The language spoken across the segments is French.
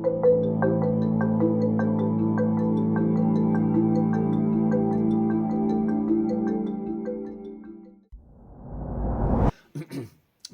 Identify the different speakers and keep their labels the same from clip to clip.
Speaker 1: Mais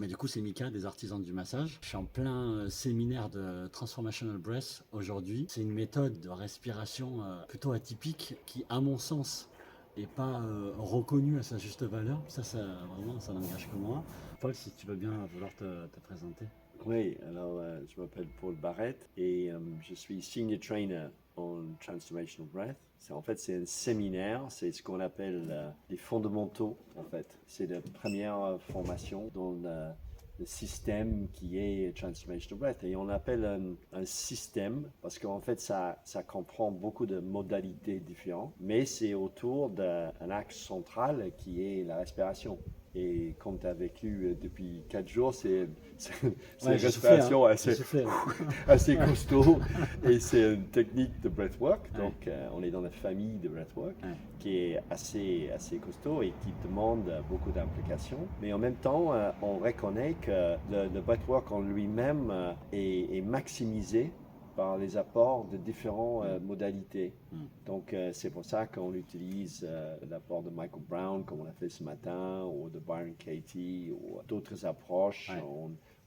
Speaker 1: du coup, c'est Mika des artisans du massage. Je suis en plein séminaire de Transformational Breath aujourd'hui. C'est une méthode de respiration plutôt atypique qui, à mon sens, n'est pas reconnue à sa juste valeur. Vraiment, ça n'engage que moi. Paul, si tu veux bien vouloir te présenter.
Speaker 2: Oui, alors je m'appelle Paul Barrett et je suis senior trainer en Transformational Breath. C'est un séminaire, c'est ce qu'on appelle les fondamentaux en fait. C'est la première formation dans le système qui est Transformational Breath. Et on appelle un système parce qu'en fait ça comprend beaucoup de modalités différentes, mais c'est autour d'un axe central qui est la respiration. Et comme tu as vécu depuis 4 jours, c'est
Speaker 1: Ouais,
Speaker 2: une
Speaker 1: j'ai soufflé, hein.
Speaker 2: respiration
Speaker 1: J'ai soufflé.
Speaker 2: assez costaud. Et c'est une technique de breathwork.
Speaker 1: Ouais.
Speaker 2: Donc, on est dans la famille de breathwork
Speaker 1: Ouais.
Speaker 2: qui est assez costaud et qui demande beaucoup d'implications. Mais en même temps, on reconnaît que le breathwork en lui-même est maximisé par les apports de différentes modalités. Donc, c'est pour ça qu'on utilise l'apport de Michael Brown, comme on a fait ce matin, ou de Byron Katie, ou d'autres approches.
Speaker 1: Ouais.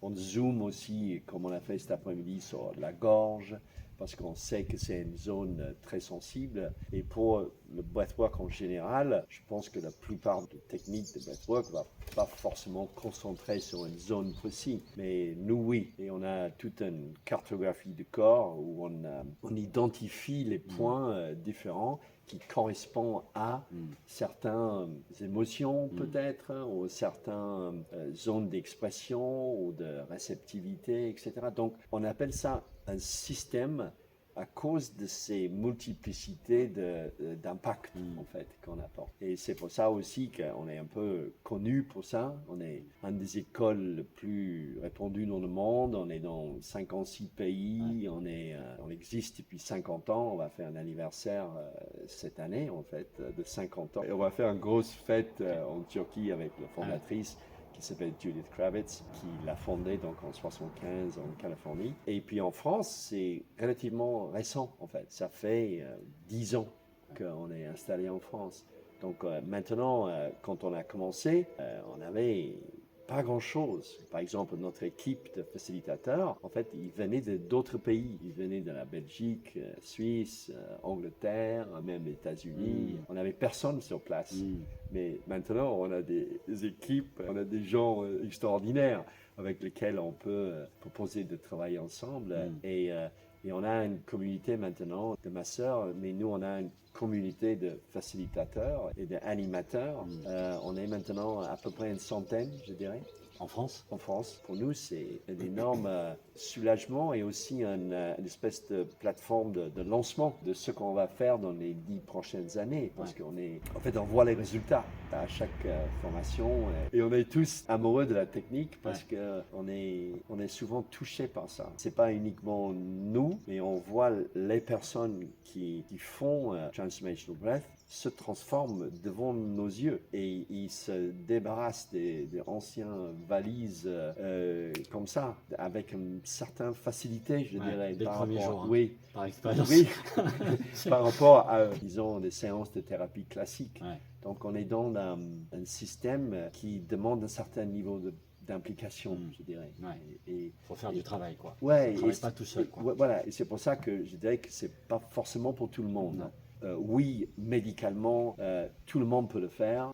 Speaker 2: On zoome aussi, comme on a fait cet après-midi, sur la gorge, parce qu'on sait que c'est une zone très sensible. Et pour le breathwork en général, je pense que la plupart des techniques de breathwork ne vont pas forcément concentrer sur une zone précise. Mais nous, oui. Et on a toute une cartographie du corps où on identifie les points différents qui correspondent à certaines émotions peut-être, ou certaines zones d'expression ou de réceptivité, etc. Donc on appelle ça un système à cause de ces multiplicités d'impact en fait qu'on apporte. Et c'est pour ça aussi qu'on est un peu connu pour ça. On est une des écoles les plus répandues dans le monde. On est dans 56 pays. On existe depuis 50 ans. On va faire un anniversaire cette année en fait de 50 ans. Et on va faire une grosse fête en Turquie avec la fondatrice qui s'appelle Judith Kravitz, qui l'a fondée donc en 75 en Californie. Et puis en France, c'est relativement récent en fait. Ça fait 10 ans qu'on est installé en France. Donc maintenant, quand on a commencé, on avait pas grand-chose. Par exemple, notre équipe de facilitateurs, en fait, ils venaient d'autres pays. Ils venaient de la Belgique, Suisse, Angleterre, même les États-Unis. On n'avait personne sur place. Mais maintenant, on a des équipes, on a des gens extraordinaires avec lesquels on peut proposer de travailler ensemble. Et on a une communauté maintenant de masseurs, mais nous, on a une communauté de facilitateurs et d'animateurs. On est maintenant à peu près une centaine, je dirais.
Speaker 1: En France?
Speaker 2: En France, pour nous, c'est un énorme soulagement et aussi une espèce de plateforme de lancement de ce qu'on va faire dans les 10 prochaines années. Parce on voit les résultats à chaque formation et on est tous amoureux de la technique parce qu'on est souvent touchés par ça. C'est pas uniquement nous, mais on voit les personnes qui font Transformational Breath se transforment devant nos yeux et ils se débarrassent des anciens valises comme ça, avec une certaine facilité, je dirais.
Speaker 1: Dès le premier jour,
Speaker 2: oui,
Speaker 1: par expérience.
Speaker 2: Oui, par rapport à, disons, des séances de thérapie classiques.
Speaker 1: Ouais.
Speaker 2: Donc, on est dans un système qui demande un certain niveau d'implication, je dirais.
Speaker 1: Il faut faire du travail, quoi.
Speaker 2: Ouais,
Speaker 1: On ne travaille pas tout seul, quoi.
Speaker 2: Voilà, et c'est pour ça que je dirais que c'est pas forcément pour tout le monde. Oui, médicalement, tout le monde peut le faire.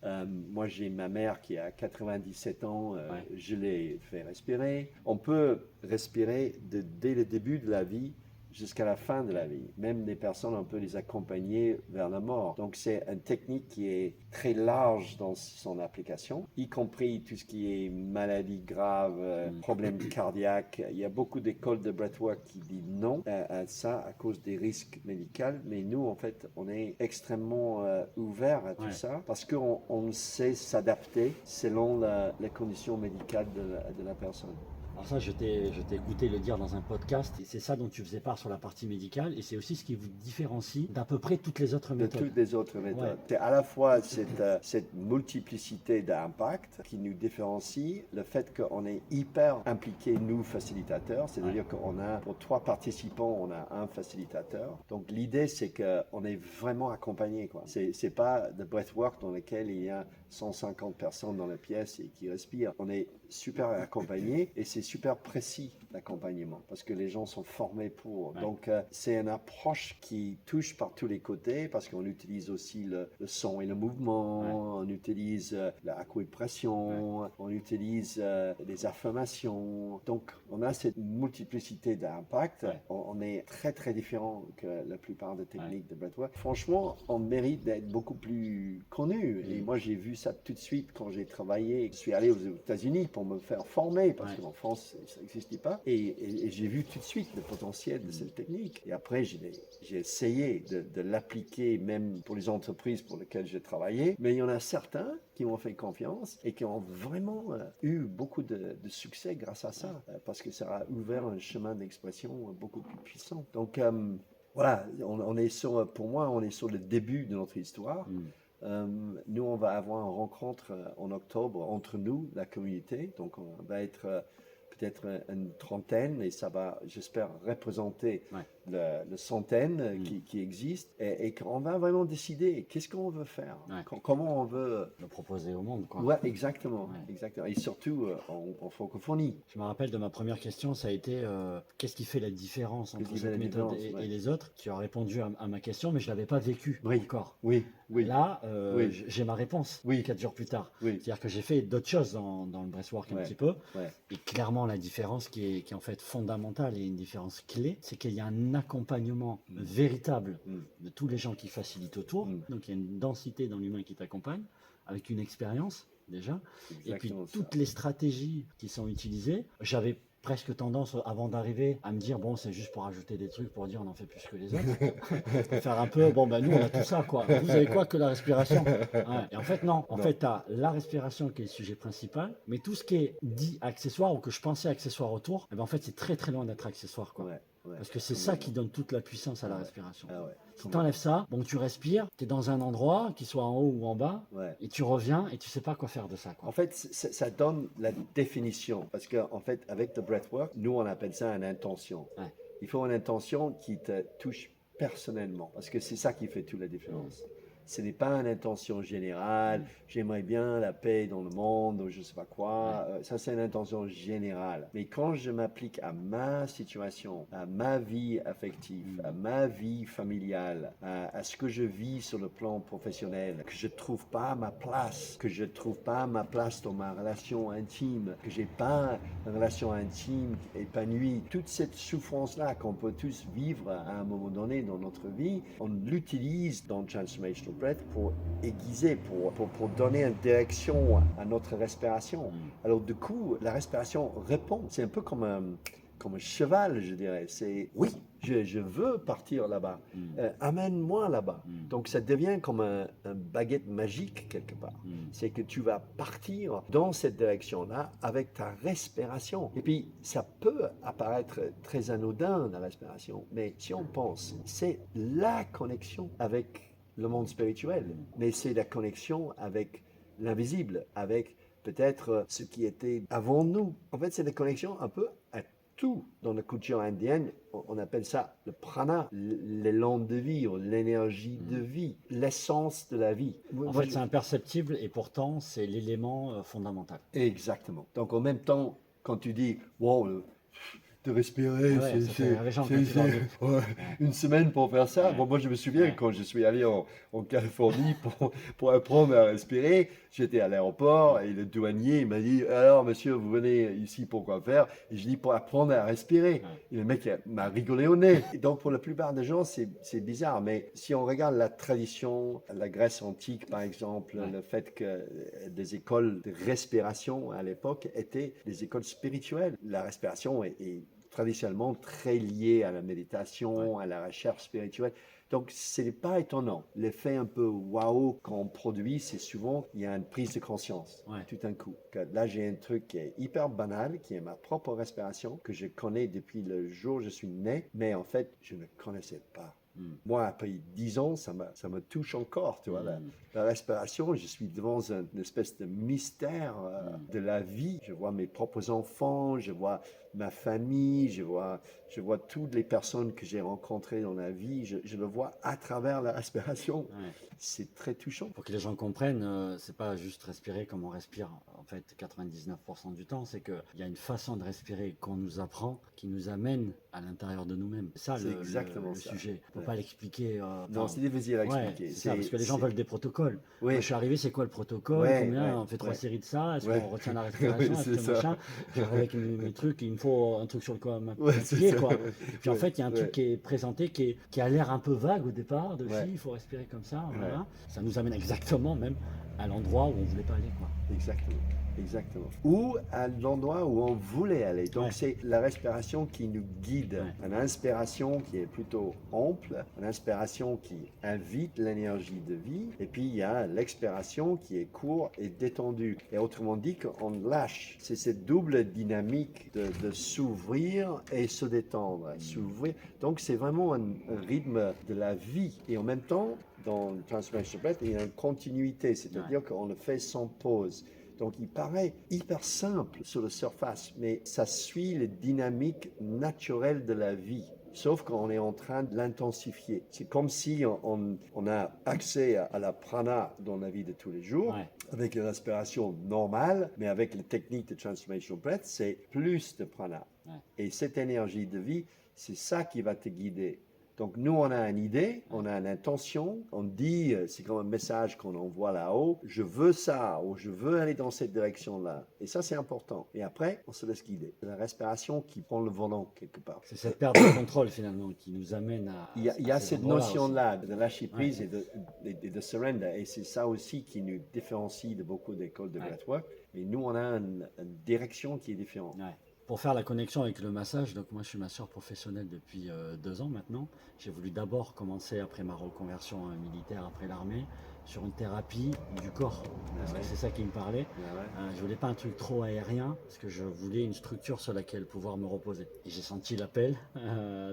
Speaker 2: Moi, j'ai ma mère qui a 97 ans, je l'ai fait respirer. On peut respirer dès le début de la vie jusqu'à la fin de la vie. Même les personnes, on peut les accompagner vers la mort. Donc c'est une technique qui est très large dans son application, y compris tout ce qui est maladie grave, problèmes cardiaques. Il y a beaucoup d'écoles de breathwork qui disent non à ça à cause des risques médicaux, mais nous, en fait, on est extrêmement ouvert à tout ça parce qu'on sait s'adapter selon les conditions médicales de la personne.
Speaker 1: Alors ça, je t'ai écouté le dire dans un podcast, et c'est ça dont tu faisais part sur la partie médicale, et c'est aussi ce qui vous différencie d'à peu près toutes les autres
Speaker 2: De
Speaker 1: méthodes.
Speaker 2: toutes les autres méthodes.
Speaker 1: Ouais.
Speaker 2: C'est à la fois cette multiplicité d'impact qui nous différencie, le fait qu'on est hyper impliqués, nous, facilitateurs, c'est-à-dire qu'on a, pour 3 participants, on a un facilitateur. Donc l'idée, c'est qu'on est vraiment accompagné, quoi. C'est pas de breathwork dans lequel il y a 150 personnes dans la pièce et qui respirent. On est super accompagné et c'est super précis l'accompagnement parce que les gens sont formés pour.
Speaker 1: Ouais.
Speaker 2: Donc c'est une approche qui touche par tous les côtés parce qu'on utilise aussi le son et le mouvement, on utilise l'acupression, on utilise les affirmations. Donc on a cette multiplicité d'impact. On est très très différent que la plupart des techniques de breathwork. Franchement, on mérite d'être beaucoup plus connu. Et moi j'ai vu ça tout de suite quand j'ai travaillé. Je suis allé aux États-Unis pour me faire former parce qu'en France ça n'existait pas. Et j'ai vu tout de suite le potentiel de cette technique. Et après j'ai essayé de l'appliquer même pour les entreprises pour lesquelles j'ai travaillé. Mais il y en a certains qui m'ont fait confiance et qui ont vraiment eu beaucoup de succès grâce à ça parce que ça a ouvert un chemin d'expression beaucoup plus puissant. Donc voilà, on est pour moi, on est sur le début de notre histoire. Nous, on va avoir une rencontre en octobre entre nous, la communauté. Donc, on va être peut-être une trentaine et ça va, j'espère, représenter le centaine qui existe et qu'on va vraiment décider qu'est-ce qu'on veut faire, comment on veut
Speaker 1: le proposer au monde, quoi.
Speaker 2: Ouais, exactement, exactement. Et surtout en francophonie.
Speaker 1: Je me rappelle de ma première question, ça a été qu'est-ce qui fait la différence entre cette méthode et les autres? Tu as répondu à ma question, mais je ne l'avais pas vécu encore.
Speaker 2: Oui.
Speaker 1: Là, j'ai ma réponse 4 jours plus tard. C'est-à-dire que j'ai fait d'autres choses dans le breathwork un petit peu. Et clairement, la différence qui est en fait fondamentale et une différence clé, c'est qu'il y a un accompagnement véritable de tous les gens qui facilitent autour. Donc il y a une densité dans l'humain qui t'accompagne, avec une expérience déjà. Et puis toutes les stratégies qui sont utilisées, j'avais presque tendance avant d'arriver à me dire bon c'est juste pour ajouter des trucs pour dire on en fait plus que les autres faire un peu bon ben nous on a tout ça quoi, vous avez quoi que la respiration et en fait non, fait tu as la respiration qui est le sujet principal mais tout ce qui est dit accessoire ou que je pensais accessoire autour en fait c'est très très loin d'être accessoire quoi. Parce que c'est ça qui donne toute la puissance à la respiration. Si tu enlèves ça, bon, tu respires, tu es dans un endroit, qu'il soit en haut ou en bas, et tu reviens et tu sais pas quoi faire de ça. Quoi.
Speaker 2: En fait, ça donne la définition. Parce qu'en fait, avec le breathwork, nous, on appelle ça une intention. Il faut une intention qui te touche personnellement. Parce que c'est ça qui fait toute la différence. Ce n'est pas une intention générale, j'aimerais bien la paix dans le monde, ou je ne sais pas quoi. Ça, c'est une intention générale. Mais quand je m'applique à ma situation, à ma vie affective, à ma vie familiale, à ce que je vis sur le plan professionnel, que je ne trouve pas ma place, que je ne trouve pas ma place dans ma relation intime, que je n'ai pas une relation intime épanouie, toute cette souffrance-là qu'on peut tous vivre à un moment donné dans notre vie, on l'utilise dans Transformational Breath pour aiguiser, pour donner une direction à notre respiration. Alors du coup, la respiration répond. C'est un peu comme un cheval, je dirais. C'est oui, je veux partir là-bas. Amène-moi là-bas. Donc ça devient comme un baguette magique quelque part. C'est que tu vas partir dans cette direction-là avec ta respiration. Et puis ça peut apparaître très anodin, la respiration, mais si on pense, c'est la connexion avec le monde spirituel, mais c'est la connexion avec l'invisible, avec peut-être ce qui était avant nous. En fait, c'est la connexion un peu à tout. Dans la culture indienne, on appelle ça le prana, l'élan de vie, ou l'énergie de vie, l'essence de la vie.
Speaker 1: En fait, c'est imperceptible et pourtant, c'est l'élément fondamental.
Speaker 2: Exactement. Donc, en même temps, quand tu dis « wow, de respirer, une semaine pour faire ça. Bon, moi, je me souviens quand je suis allé en Californie pour apprendre à respirer, j'étais à l'aéroport et le douanier m'a dit « Alors, monsieur, vous venez ici pour quoi faire ?» Et je dis « Pour apprendre à respirer. » Et le mec m'a rigolé au nez. Et donc, pour la plupart des gens, c'est bizarre. Mais si on regarde la tradition, la Grèce antique, par exemple, le fait que des écoles de respiration à l'époque étaient des écoles spirituelles. La respiration est traditionnellement très lié à la méditation, à la recherche spirituelle. Donc, ce n'est pas étonnant. L'effet un peu waouh qu'on produit, c'est souvent, il y a une prise de conscience, tout d'un coup. Que là, j'ai un truc qui est hyper banal, qui est ma propre respiration, que je connais depuis le jour où je suis né, mais en fait, je ne connaissais pas. Moi, après 10 ans, ça me touche encore, tu vois, la respiration. Je suis devant une espèce de mystère de la vie. Je vois mes propres enfants, je vois ma famille, je vois toutes les personnes que j'ai rencontrées dans la vie. Je le vois à travers la respiration. C'est très touchant.
Speaker 1: Pour que les gens comprennent, c'est pas juste respirer comme on respire en fait 99% du temps, c'est qu'il y a une façon de respirer qu'on nous apprend qui nous amène à l'intérieur de nous-mêmes. C'est ça
Speaker 2: C'est exactement ça.
Speaker 1: sujet. On peut pas l'expliquer.
Speaker 2: Non, c'est difficile à expliquer.
Speaker 1: C'est ça, parce que les gens veulent des protocoles.
Speaker 2: Oui.
Speaker 1: Moi, je suis arrivé, c'est quoi le protocole? Combien on fait 3 séries de ça? Est-ce qu'on retient la respiration? Est-ce que machin? J'arrive avec mes trucs, il me faut un truc sur le corps m'appuyer, quoi. Puis en fait, il y a un truc qui est présenté qui a l'air un peu vague au départ, de il faut respirer comme ça, voilà. Ça nous amène exactement même à l'endroit où on voulait pas aller, quoi.
Speaker 2: Exactement. Ou à l'endroit où on voulait aller. Donc, c'est la respiration qui nous guide. Une inspiration qui est plutôt ample, une inspiration qui invite l'énergie de vie. Et puis, il y a l'expiration qui est courte et détendue. Et autrement dit, qu'on lâche. C'est cette double dynamique de s'ouvrir et se détendre. S'ouvrir. Donc, c'est vraiment un rythme de la vie. Et en même temps, dans le Transformation Breath, il y a une continuité. C'est-à-dire qu'on le fait sans pause. Donc, il paraît hyper simple sur la surface, mais ça suit les dynamiques naturelles de la vie. Sauf qu'on est en train de l'intensifier. C'est comme si on a accès à la prana dans la vie de tous les jours, avec une respiration normale, mais avec les techniques de Transformation Breath, c'est plus de prana. Et cette énergie de vie, c'est ça qui va te guider. Donc, nous, on a une idée, on a une intention, on dit, c'est comme un message qu'on envoie là-haut, je veux ça, ou je veux aller dans cette direction-là. Et ça, c'est important. Et après, on se laisse guider. C'est la respiration qui prend le volant quelque part.
Speaker 1: C'est cette perte de contrôle, finalement, qui nous amène à...
Speaker 2: Il y a cette notion-là de lâcher prise et de surrender. Et c'est ça aussi qui nous différencie de beaucoup d'écoles de breathwork. Mais nous, on a une direction qui est différente.
Speaker 1: Pour faire la connexion avec le massage, donc moi je suis masseur professionnel depuis 2 ans maintenant. J'ai voulu d'abord commencer après ma reconversion militaire après l'armée sur une thérapie du corps. Parce que c'est ça qui me parlait. Je voulais pas un truc trop aérien parce que je voulais une structure sur laquelle pouvoir me reposer. Et j'ai senti l'appel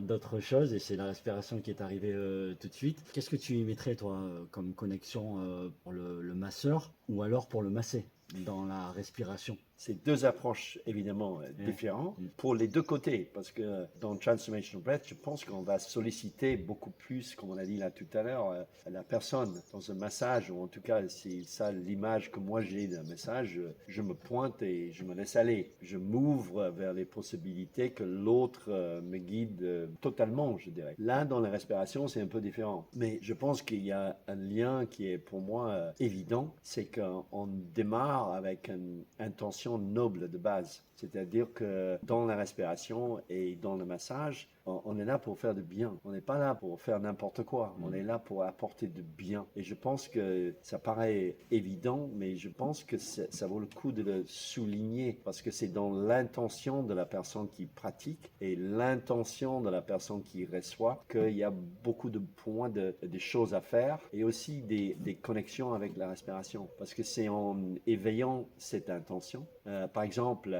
Speaker 1: d'autre chose et c'est la respiration qui est arrivée tout de suite. Qu'est-ce que tu y mettrais toi comme connexion pour le masseur ou alors pour le massé dans la respiration?
Speaker 2: C'est deux approches évidemment différentes pour les deux côtés, parce que dans Transformation Breath, je pense qu'on va solliciter beaucoup plus, comme on a dit là tout à l'heure, la personne dans un massage, ou en tout cas c'est ça l'image que moi j'ai d'un massage, je me pointe et je me laisse aller, je m'ouvre vers les possibilités que l'autre me guide totalement, je dirais. Là, dans la respiration, c'est un peu différent, mais je pense qu'il y a un lien qui est pour moi évident, c'est qu'on démarre avec une intention noble de base. C'est-à-dire que dans la respiration et dans le massage, on est là pour faire du bien. On n'est pas là pour faire n'importe quoi. On est là pour apporter du bien. Et je pense que ça paraît évident, mais je pense que ça vaut le coup de le souligner parce que c'est dans l'intention de la personne qui pratique et l'intention de la personne qui reçoit qu'il y a beaucoup de points, des choses à faire et aussi des connexions avec la respiration. Parce que c'est en éveillant cette intention, par exemple,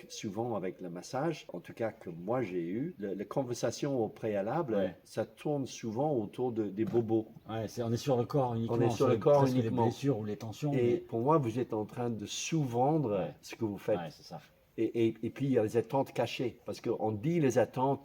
Speaker 2: souvent avec le massage, en tout cas que moi j'ai eu, la conversation au préalable, ça tourne souvent autour des bobos.
Speaker 1: On est sur le corps uniquement.
Speaker 2: On est sur le corps
Speaker 1: Les
Speaker 2: uniquement.
Speaker 1: blessures ou les tensions.
Speaker 2: Et pour moi, vous êtes en train de sous-vendre ce que vous faites.
Speaker 1: C'est ça.
Speaker 2: Et puis, il y a les attentes cachées. Parce qu'on dit les attentes,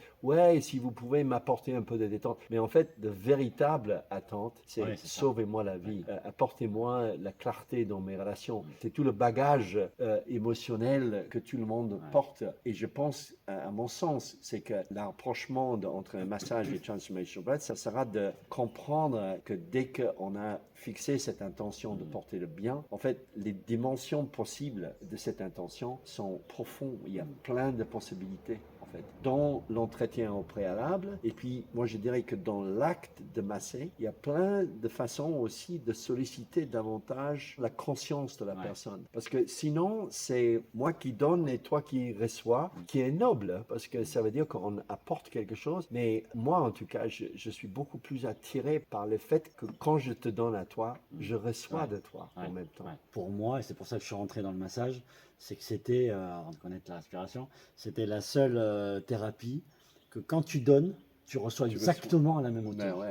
Speaker 2: si vous pouvez m'apporter un peu de détente. Mais en fait, de véritables attentes, c'est sauvez-moi la vie. Apportez-moi la clarté dans mes relations. C'est tout le bagage émotionnel que tout le monde porte. Et je pense, à mon sens, c'est que l'approchement entre un massage et Transformation Breath, ça sera de comprendre que dès qu'on a fixé cette intention de porter le bien, en fait, les dimensions possibles de cette intention sont profondes. Il y a plein de possibilités. En fait. Dans l'entretien au préalable, et puis moi je dirais que dans l'acte de masser, il y a plein de façons aussi de solliciter davantage la conscience de la personne. Parce que sinon, c'est moi qui donne et toi qui reçois, qui est noble, parce que ça veut dire qu'on apporte quelque chose. Mais moi, en tout cas, je suis beaucoup plus attiré par le fait que quand je te donne à toi, je reçois de toi en même temps.
Speaker 1: Pour moi, et c'est pour ça que je suis rentré dans le massage, c'est que c'était, avant de connaître la respiration, c'était la seule thérapie que quand tu donnes, tu reçois exactement à la même hauteur.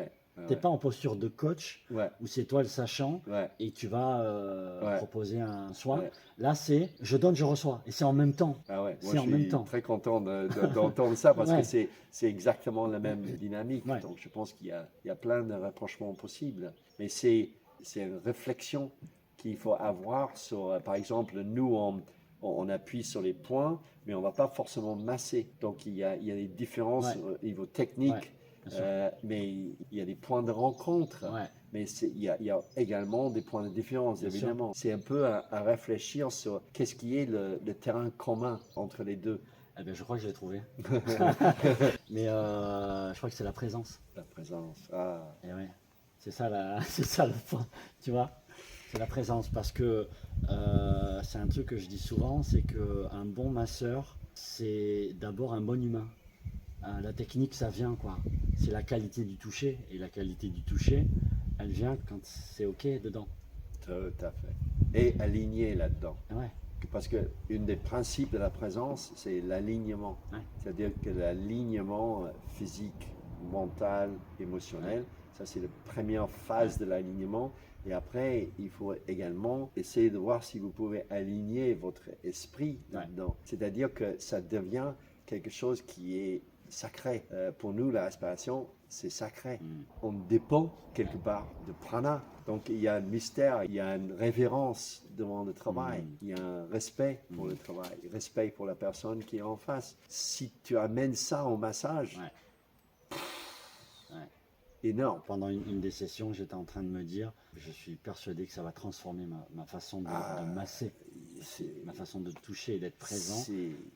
Speaker 1: T'es pas en posture de coach où c'est toi le sachant et tu vas proposer un soin. Là, c'est je donne, je reçois et c'est en même temps.
Speaker 2: Moi, je suis très content d'entendre ça parce que c'est exactement la même dynamique. Donc, je pense qu'il y a plein de rapprochements possibles. Mais c'est une réflexion qu'il faut avoir sur, par exemple, nous, on appuie sur les points, mais on ne va pas forcément masser. Donc, il y a des différences au niveau technique. Mais il y a des points de rencontre, mais il y a également des points de différence, évidemment. C'est un peu à réfléchir sur qu'est-ce qui est le terrain commun entre les deux.
Speaker 1: Eh bien, je crois que je l'ai trouvé. Mais je crois que c'est la présence.
Speaker 2: La présence,
Speaker 1: Et c'est ça le point, tu vois. C'est la présence, parce que c'est un truc que je dis souvent, c'est qu'un bon masseur, c'est d'abord un bon humain. La technique, ça vient quoi. C'est la qualité du toucher. Et la qualité du toucher, elle vient quand c'est OK dedans.
Speaker 2: Tout à fait. Et aligné là-dedans. Parce que une des principes de la présence, c'est l'alignement. C'est-à-dire que l'alignement physique, mental, émotionnel, ça c'est la première phase de l'alignement. Et après, il faut également essayer de voir si vous pouvez aligner votre esprit là-dedans. C'est-à-dire que ça devient quelque chose qui est sacré. Pour nous, la respiration, c'est sacré. On dépend quelque part de prana. Donc, il y a un mystère, il y a une révérence devant le travail, il y a un respect pour le travail, respect pour la personne qui est en face. Si tu amènes ça au massage, énorme.
Speaker 1: Pendant une des sessions, j'étais en train de me dire, je suis persuadé que ça va transformer ma façon de masser. Ma façon de toucher et d'être présent,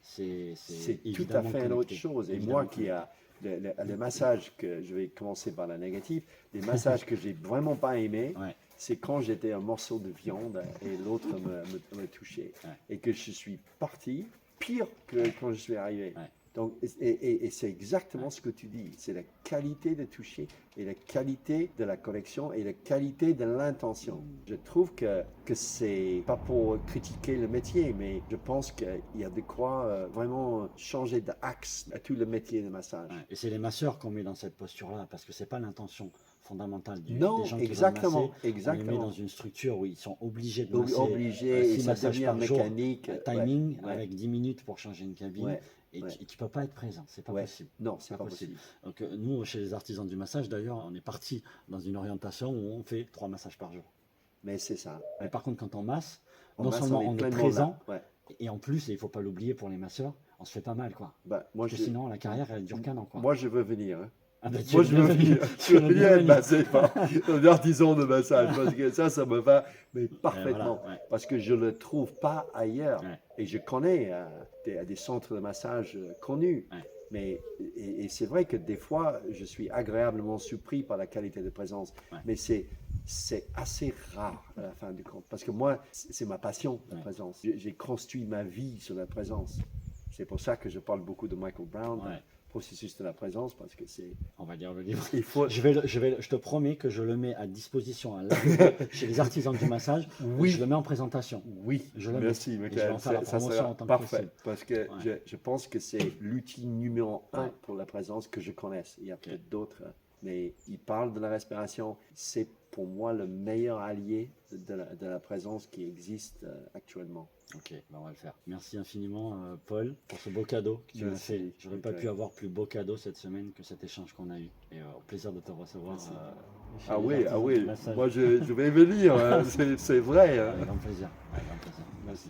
Speaker 1: c'est
Speaker 2: tout à fait une autre chose. Et moi qui a le massage, que je vais commencer par la négative, les massages que j'ai vraiment pas aimé, c'est quand j'étais un morceau de viande et l'autre me touchait. Et que je suis parti pire que quand je suis arrivé. Donc, et c'est exactement ce que tu dis, c'est la qualité de toucher et la qualité de la connexion et la qualité de l'intention. Je trouve que c'est pas pour critiquer le métier, mais je pense qu'il y a de quoi vraiment changer d'axe à tout le métier de massage.
Speaker 1: Et c'est les masseurs qu'on met dans cette posture-là, parce que c'est pas l'intention fondamentale des gens
Speaker 2: exactement,
Speaker 1: qui veulent masser. On les met dans une structure où ils sont obligés de masser.
Speaker 2: Et ça devient mécanique.
Speaker 1: Timing avec 10 minutes pour changer une cabine. Et tu ne peux pas être présent, c'est pas possible.
Speaker 2: Non, c'est pas possible.
Speaker 1: Donc nous, chez les artisans du massage, d'ailleurs, on est parti dans une orientation où on fait 3 massages par jour.
Speaker 2: Mais c'est ça.
Speaker 1: Mais par contre, quand on masse, non seulement on est présent, et en plus, et il ne faut pas l'oublier pour les masseurs, on se fait pas mal, quoi. Parce que sinon, la carrière, elle dure qu'un an, quoi.
Speaker 2: Moi, je veux venir.
Speaker 1: Moi, je veux venir
Speaker 2: être massé par un artisan de massage, parce que ça me va parfaitement. Parce que je ne le trouve pas ailleurs. Et je connais des centres de massage connus. Mais, et c'est vrai que des fois, je suis agréablement surpris par la qualité de présence. Mais c'est assez rare à la fin du compte. Parce que moi, c'est ma passion, la présence. J'ai construit ma vie sur la présence. C'est pour ça que je parle beaucoup de Michael Brown. Processus de la présence, parce que c'est...
Speaker 1: On va lire le livre.
Speaker 2: Il faut...
Speaker 1: je te promets que je le mets à disposition chez les artisans du massage. Je le mets en présentation.
Speaker 2: Merci, Michael.
Speaker 1: Je vais en faire la promotion en tant que
Speaker 2: parfait, parce que je pense que c'est l'outil numéro 1 pour la présence que je connaisse. Il y a peut-être d'autres, mais il parle de la respiration. C'est pour moi le meilleur allié de la présence qui existe actuellement.
Speaker 1: Ok, on va le faire. Merci infiniment, Paul, pour ce beau cadeau que tu m'as fait. J'aurais pas pu avoir plus beau cadeau cette semaine que cet échange qu'on a eu. Et au plaisir de te recevoir.
Speaker 2: Moi je vais venir, c'est vrai.
Speaker 1: Avec grand plaisir.
Speaker 2: Merci.